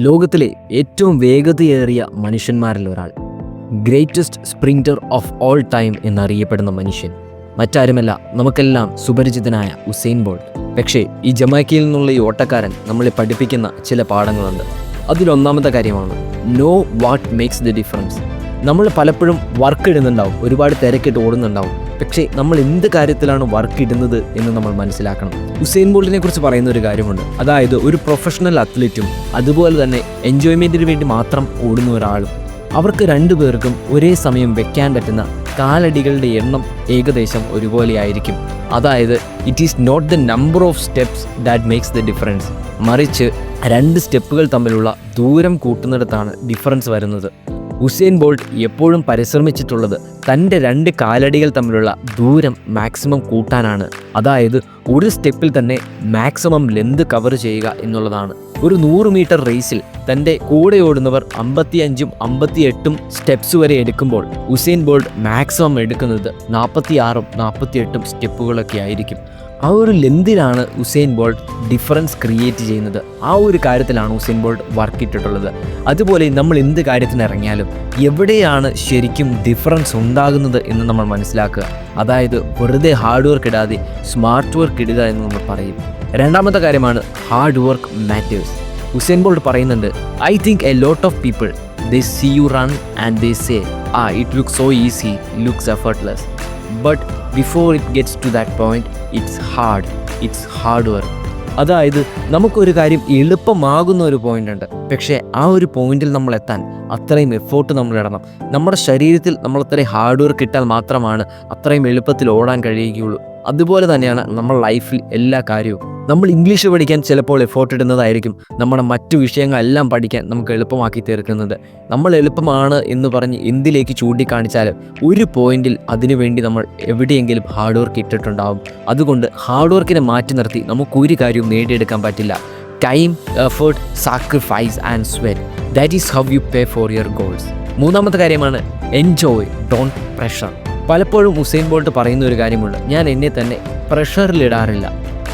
ലോകത്തിലെ ഏറ്റവും വേഗതയേറിയ മനുഷ്യന്മാരിൽ ഒരാൾ, greatest sprinter of all time എന്നറിയപ്പെടുന്ന മനുഷ്യൻ മറ്റാരുമല്ല, നമുക്കെല്ലാം സുപരിചിതനായ ഉസൈൻ ബോൾട്ട്. പക്ഷേ ഈ ജമൈക്കയിൽ നിന്നുള്ള ഈ ഓട്ടക്കാരൻ നമ്മളെ പഠിപ്പിക്കുന്ന ചില പാഠങ്ങളുണ്ട്. അതിലൊന്നാമത്തെ കാര്യമാണ് no what makes the difference. നമ്മൾ പലപ്പോഴും വർക്ക് ഇടുന്നുണ്ടാവും, ഒരുപാട് തിരക്കിട്ട് ഓടുന്നുണ്ടാവും. പക്ഷേ നമ്മൾ എന്ത് കാര്യത്തിലാണ് വർക്ക് ഇടുന്നത് എന്ന് നമ്മൾ മനസ്സിലാക്കണം. ഉസൈൻ ബോൾട്ടിനെ കുറിച്ച് പറയുന്ന ഒരു കാര്യമുണ്ട്. അതായത് ഒരു പ്രൊഫഷണൽ അത്ലറ്റും അതുപോലെ തന്നെ എൻജോയ്മെൻറ്റിന് വേണ്ടി മാത്രം ഓടുന്ന ഒരാളും, അവർക്ക് രണ്ടുപേർക്കും ഒരേ സമയം വെക്കാൻ പറ്റുന്ന കാലടികളുടെ എണ്ണം ഏകദേശം ഒരുപോലെ ആയിരിക്കും. അതായത് it is not the number of steps that makes the difference, മറിച്ച് രണ്ട് സ്റ്റെപ്പുകൾ തമ്മിലുള്ള ദൂരം കൂട്ടുന്നിടത്താണ് ഡിഫറൻസ് വരുന്നത്. ഉസൈൻ ബോൾട്ട് എപ്പോഴും പരിശ്രമിച്ചിട്ടുള്ളത് തൻ്റെ രണ്ട് കാലടികൾ തമ്മിലുള്ള ദൂരം മാക്സിമം കൂട്ടാനാണ്. അതായത് ഒരു സ്റ്റെപ്പിൽ തന്നെ മാക്സിമം ലെന്ത് കവർ ചെയ്യുക എന്നുള്ളതാണ്. ഒരു 100 മീറ്റർ റേസിൽ തൻ്റെ കൂടെ ഓടുന്നവർ 55ഉം 58ഉം സ്റ്റെപ്സ് വരെ എടുക്കുമ്പോൾ ഉസൈൻ ബോൾട്ട് മാക്സിമം എടുക്കുന്നത് 46ഉം 48ഉം സ്റ്റെപ്പുകളൊക്കെ ആയിരിക്കും. ആ ഒരു ലെന്തിലാണ് ഉസൈൻ ബോൾട്ട് ഡിഫറൻസ് ക്രിയേറ്റ് ചെയ്യുന്നത്. ആ ഒരു കാര്യത്തിലാണ് ഉസൈൻ ബോൾട്ട് വർക്ക് ഇട്ടിട്ടുള്ളത്. അതുപോലെ നമ്മൾ എന്ത് കാര്യത്തിന് ഇറങ്ങിയാലും എവിടെയാണ് ശരിക്കും ഡിഫറൻസ് ഉണ്ടാകുന്നത് എന്ന് നമ്മൾ മനസ്സിലാക്കുക. അതായത് വെറുതെ ഹാർഡ് വർക്ക് ഇടാതെ സ്മാർട്ട് വർക്ക് ഇടുക എന്ന് നമ്മൾ പറയും. രണ്ടാമത്തെ കാര്യമാണ് hard work matters. Usain Bolt പറയുന്നുണ്ട്, I think a lot of people they see you run and they say it looks so easy, looks effortless, but before it gets to that point it's hard work. അതായത് നമുക്കൊരു കാര്യം എളുപ്പമാകുന്ന ഒരു point ഉണ്ട്, പക്ഷേ ആ ഒരു പോയിന്റിൽ നമ്മൾ എത്താൻ അത്രയും എഫേർട്ട് നമ്മൾ ഇടണം. നമ്മുടെ ശരീരത്തിൽ നമ്മൾ അത്രയും ഹാർഡ് വർക്ക് ഇട്ടാൽ മാത്രമാണ് അത്രയും എളുപ്പത്തിൽ ഓടാൻ കഴിയുകയുള്ളൂ. അതുപോലെ തന്നെയാണ് നമ്മുടെ ലൈഫിൽ എല്ലാ കാര്യവും. നമ്മൾ ഇംഗ്ലീഷ് പഠിക്കാൻ ചിലപ്പോൾ എഫേർട്ട് ഇടുന്നതായിരിക്കും നമ്മുടെ മറ്റു വിഷയങ്ങളെല്ലാം പഠിക്കാൻ നമുക്ക് എളുപ്പമാക്കി തീർക്കുന്നത്. നമ്മൾ എളുപ്പമാണ് എന്ന് പറഞ്ഞ് എന്തിലേക്ക് ചൂണ്ടിക്കാണിച്ചാലും ഒരു പോയിന്റിൽ അതിനുവേണ്ടി നമ്മൾ എവിടെയെങ്കിലും ഹാർഡ് വർക്ക് ഇട്ടിട്ടുണ്ടാവും. അതുകൊണ്ട് ഹാർഡ് വർക്കിനെ മാറ്റി നിർത്തി നമുക്കൊരു കാര്യവും നേടിയെടുക്കാൻ പറ്റില്ല. Time, effort, sacrifice and sweat, that is how you pay for your goals. മൂന്നാമത്തെ കാര്യമാണ് എൻജോയ്, ഡോണ്ട് പ്രഷർ. പലപ്പോഴും ഉസൈൻ ബോൾട്ട് പറയുന്ന ഒരു കാര്യമുണ്ട്, ഞാൻ എന്നെ തന്നെ പ്രഷറിലിടാറില്ല.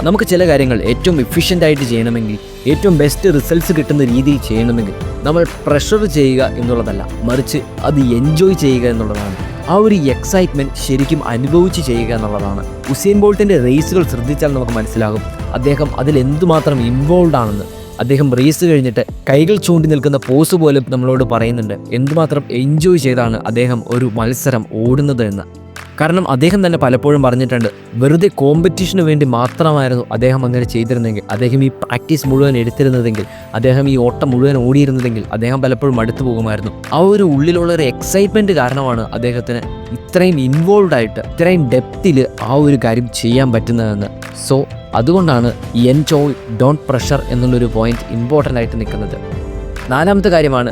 നമുക്ക് ചില കാര്യങ്ങൾ ഏറ്റവും എഫിഷ്യൻ്റായിട്ട് ചെയ്യണമെങ്കിൽ, ഏറ്റവും ബെസ്റ്റ് റിസൾട്ട്സ് കിട്ടുന്ന രീതിയിൽ ചെയ്യണമെങ്കിൽ നമ്മൾ പ്രഷർ ചെയ്യുക എന്നുള്ളതല്ല, മറിച്ച് അത് എൻജോയ് ചെയ്യുക എന്നുള്ളതാണ്. ആ ഒരു എക്സൈറ്റ്മെൻറ്റ് ശരിക്കും അനുഭവിച്ച് ചെയ്യുക എന്നുള്ളതാണ്. ഉസൈൻ ബോൾട്ടിൻ്റെ റേസുകൾ ശ്രദ്ധിച്ചാൽ നമുക്ക് മനസ്സിലാകും അദ്ദേഹം അതിൽ എന്തുമാത്രം ഇൻവോൾവ് ആണെന്ന്. അദ്ദേഹം റേസ് കഴിഞ്ഞിട്ട് കൈകൾ ചൂണ്ടി നിൽക്കുന്ന പോസ് പോലും നമ്മളോട് പറയുന്നുണ്ട് എന്തുമാത്രം എൻജോയ് ചെയ്താണ് അദ്ദേഹം ഒരു മത്സരം ഓടുന്നത് എന്ന്. കാരണം അദ്ദേഹം തന്നെ പലപ്പോഴും പറഞ്ഞിട്ടുണ്ട്, വെറുതെ കോമ്പറ്റീഷന് വേണ്ടി മാത്രമായിരുന്നു അദ്ദേഹം അങ്ങനെ ചെയ്തിരുന്നെങ്കിൽ, അദ്ദേഹം ഈ പ്രാക്ടീസ് മുഴുവൻ എടുത്തിരുന്നതെങ്കിൽ, അദ്ദേഹം ഈ ഓട്ടം മുഴുവൻ ഓടിയിരുന്നതെങ്കിൽ അദ്ദേഹം പലപ്പോഴും മടുത്തു പോകുമായിരുന്നു. ആ ഒരു ഉള്ളിലുള്ള ഒരു എക്സൈറ്റ്മെൻറ്റ് കാരണമാണ് അദ്ദേഹത്തിന് ഇത്രയും ഇൻവോൾവ് ആയിട്ട് ഇത്രയും ഡെപ്തിൽ ആ ഒരു കാര്യം ചെയ്യാൻ പറ്റുന്നതെന്ന്. സോ അതുകൊണ്ടാണ് എൻജോയ്, ഡോണ്ട് പ്രഷർ എന്നുള്ളൊരു പോയിന്റ് ഇമ്പോർട്ടൻ്റ് ആയിട്ട് നിൽക്കുന്നത്. നാലാമത്തെ കാര്യമാണ്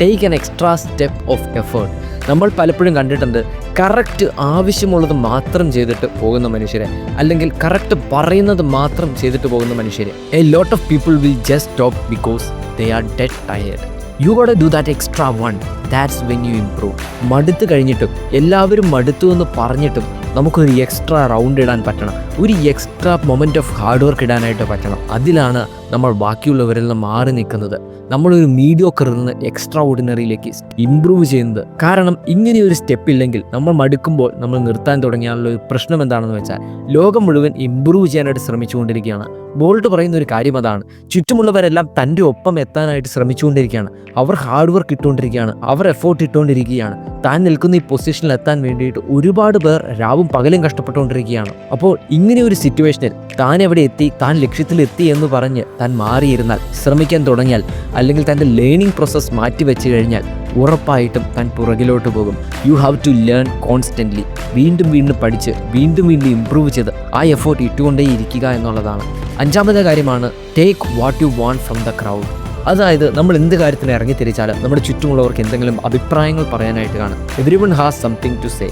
take an extra step of effort. നമ്മൾ പലപ്പോഴും കണ്ടിട്ടുണ്ട് കറക്റ്റ് ആവശ്യമുള്ളത് മാത്രം ചെയ്തിട്ട് പോകുന്ന മനുഷ്യരെ, അല്ലെങ്കിൽ കറക്റ്റ് പറയുന്നത് മാത്രം ചെയ്തിട്ട് പോകുന്ന മനുഷ്യരെ. A lot of people will just stop because they are dead tired. You got do that extra one, that's when you improve. മടുത്ത് കഴിഞ്ഞിട്ടും എല്ലാവരും മടുത്തു എന്ന് പറഞ്ഞിട്ടും നമുക്കൊരു എക്സ്ട്രാ റൗണ്ട് ഇടാൻ പറ്റണം, ഒരു extra moment of hard work ഇടാനായിട്ട് പറ്റണം. അതിലാണ് നമ്മൾ ബാക്കിയുള്ളവരിൽ നിന്ന് മാറി നിൽക്കുന്നത്, നമ്മളൊരു മീഡിയോക്കറിൽ നിന്ന് എക്സ്ട്രാ ഓർഡിനറിയിലേക്ക് ഇംപ്രൂവ് ചെയ്യുന്നത്. കാരണം ഇങ്ങനെയൊരു സ്റ്റെപ്പ് ഇല്ലെങ്കിൽ നമ്മൾ മടുക്കുമ്പോൾ നമ്മൾ നിർത്താൻ തുടങ്ങിയാലുള്ള ഒരു പ്രശ്നം എന്താണെന്ന് വെച്ചാൽ ലോകം മുഴുവൻ ഇംപ്രൂവ് ചെയ്യാനായിട്ട് ശ്രമിച്ചുകൊണ്ടിരിക്കുകയാണ്. ബോൾട്ട് പറയുന്ന ഒരു കാര്യം അതാണ്, ചുറ്റുമുള്ളവരെല്ലാം തൻ്റെ ഒപ്പം എത്താനായിട്ട് ശ്രമിച്ചുകൊണ്ടിരിക്കുകയാണ്. അവർ ഹാർഡ് വർക്ക് ഇട്ടുകൊണ്ടിരിക്കുകയാണ്, അവർ എഫേർട്ട് ഇട്ടുകൊണ്ടിരിക്കുകയാണ്. താൻ നിൽക്കുന്ന ഈ പൊസിഷനിൽ എത്താൻ വേണ്ടിയിട്ട് ഒരുപാട് പേർ രാവും പകലും കഷ്ടപ്പെട്ടുകൊണ്ടിരിക്കുകയാണ്. അപ്പോൾ ഇങ്ങനെ ഒരു സിറ്റുവേഷനിൽ താൻ എവിടെ എത്തി, താൻ ലക്ഷ്യത്തിലെത്തി എന്ന് പറഞ്ഞ് താൻ മാറിയിരുന്നാൽ, ശ്രമിക്കാൻ തുടങ്ങിയാൽ, അല്ലെങ്കിൽ തൻ്റെ ലേണിംഗ് പ്രോസസ്സ് മാറ്റിവെച്ച് കഴിഞ്ഞാൽ ഉറപ്പായിട്ടും താൻ പുറകിലോട്ട് പോകും. You have to learn constantly. വീണ്ടും വീണ്ടും പഠിച്ച് വീണ്ടും ഇംപ്രൂവ് ചെയ്ത് ആ എഫേർട്ട് ഇട്ടുകൊണ്ടേ ഇരിക്കുക എന്നുള്ളതാണ്. അഞ്ചാമത്തെ കാര്യമാണ് take what you want from the crowd. അതായത് നമ്മൾ എന്ത് കാര്യത്തിന് ഇറങ്ങിത്തിരിച്ചാലും നമ്മുടെ ചുറ്റുമുള്ളവർക്ക് എന്തെങ്കിലും അഭിപ്രായങ്ങൾ പറയാനായിട്ട് കാണും. Everyone has something to say.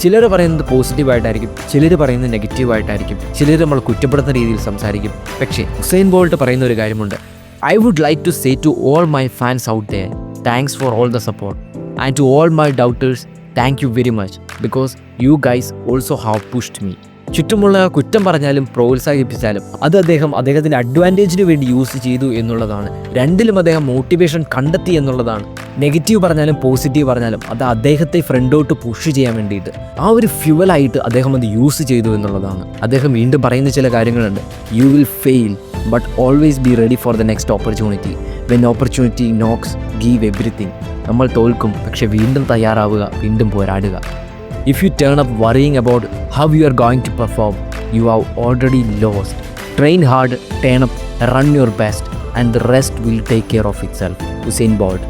ചിലർ പറയുന്നത് പോസിറ്റീവായിട്ടായിരിക്കും, ചിലർ പറയുന്നത് നെഗറ്റീവായിട്ടായിരിക്കും, ചിലർ നമ്മൾ കുറ്റപ്പെടുത്തുന്ന രീതിയിൽ സംസാരിക്കും. പക്ഷേ ഉസൈൻ ബോൾട്ട് പറയുന്ന ഒരു കാര്യമുണ്ട്, I would like to say to all my fans out there, thanks for all the support. And to all my doubters, thank you very much, because you guys also have pushed me. ചുറ്റുമുള്ള കുറ്റം പറഞ്ഞാലും പ്രോത്സാഹിപ്പിച്ചാലും അത് അദ്ദേഹത്തിൻ്റെ അഡ്വാൻറ്റേജിന് വേണ്ടി use ചെയ്തു എന്നുള്ളതാണ്. രണ്ടിലും അദ്ദേഹം മോട്ടിവേഷൻ കണ്ടെത്തി എന്നുള്ളതാണ്. നെഗറ്റീവ് പറഞ്ഞാലും പോസിറ്റീവ് പറഞ്ഞാലും അത് അദ്ദേഹത്തെ ഫ്രണ്ടോട്ട് പുഷ് ചെയ്യാൻ വേണ്ടിയിട്ട് ആ ഒരു ഫ്യുവലായിട്ട് അദ്ദേഹം അത് യൂസ് ചെയ്തു എന്നുള്ളതാണ്. അദ്ദേഹം വീണ്ടും പറയുന്ന ചില കാര്യങ്ങളുണ്ട്. You will fail but always be ready for the next opportunity. When opportunity Knox give everything. നമ്മൾ തോൽക്കും, പക്ഷെ വീണ്ടും തയ്യാറാവുക, വീണ്ടും പോരാടുക. If you turn up worrying about how you are going to perform, you have already lost. Train hard, turn up, run your best, and the rest will take care of itself. Usain Bolt.